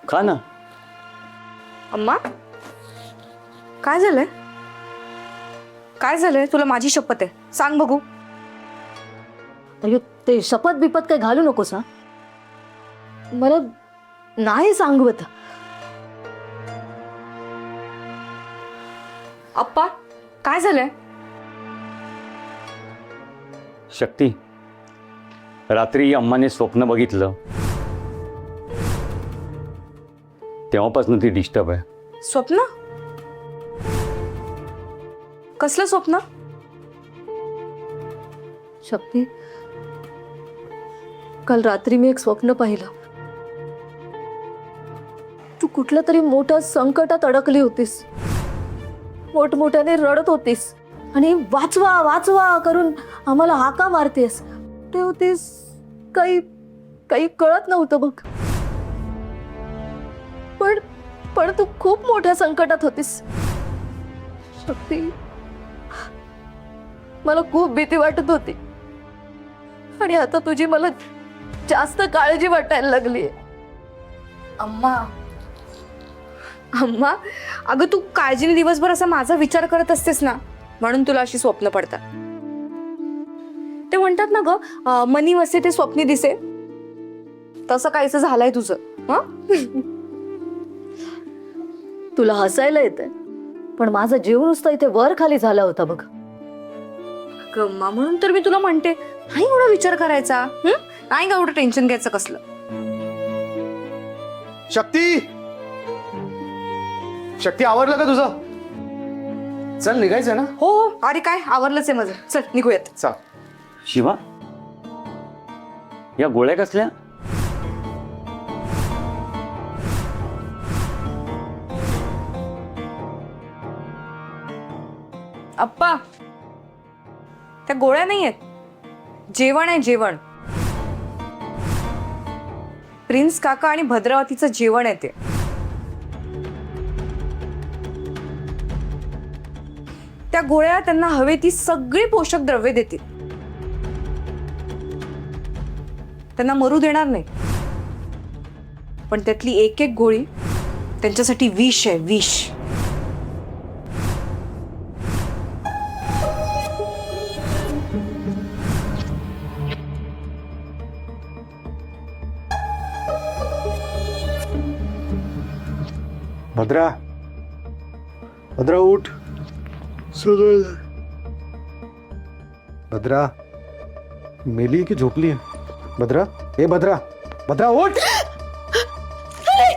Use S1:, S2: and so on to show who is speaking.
S1: खा ना.
S2: अम्मा, काय झालंय? काय झालंय? तुला माझी शपथ आहे, सांग बघू.
S3: अरे ते शपथ बिपत काय घालू नकोस हा. मला नाही सांगवत.
S2: अप्पा, काय झालंय?
S1: शक्ती, रात्री अम्माने स्वप्न बघितलं तेव्हापासून ती डिस्टर्ब आहे.
S2: स्वप्न? कसलं स्वप्न?
S3: शक्ती, काल रात्री मी एक स्वप्न पाहिलं. तू कुठल्या तरी मोठ्या संकटात अडकली होतीस, मोठमोठ्याने रडत होतीस आणि वाचवा वाचवा करून आम्हाला हाका मारतेस. ते होतीस काही काही कळत नव्हतं बघ. पण पण तू खूप मोठ्या संकटात होतीस शक्ती. मला खूप भीती वाटत होती आणि आता तुझी मला जास्त काळजी वाटायला लागली.
S2: अम्मा, अम्मा, अगं तू काळजीने दिवसभर असा माझा विचार करत असतेस ना, म्हणून तुला अशी स्वप्न पडतात. ते म्हणतात ना ग, मनी वसे ते स्वप्नी दिसे, तसं काहीसं झालंय तुझं.
S3: तुला हसायला येतंय, पण माझा जीव नुसता इथे वर खाली झाला होता बघ.
S2: अम्मा, म्हणून तर मी तुला म्हणते, नाही एवढा विचार करायचा. नाही का एवढं टेन्शन घ्यायचं कसलं.
S4: शक्ती, शक्ती आवरलं का तुझं? चल निघायचं ना.
S2: हो हो, अरे काय आवरलंच आहे माझं. चल निघूयात.
S4: चल.
S1: शिवा, या गोळ्या कसल्या?
S2: अप्पा, त्या गोळ्या नाही आहेत, जेवण आहे, जेवण. प्रिन्स काका आणि भद्रावतीचं जेवण आहे ते. त्या गोळ्या त्यांना हवे ती सगळी पोषक द्रव्ये देतील. त्यांना मरू देणार नाही, पण त्यातली एक एक गोळी त्यांच्यासाठी विष आहे, विष.
S4: भद्रा, भद्रा उठ. भद्रा मेली की झोपली आहे? भद्रा, ए भद्रा, भद्रा उठ.
S3: नाही,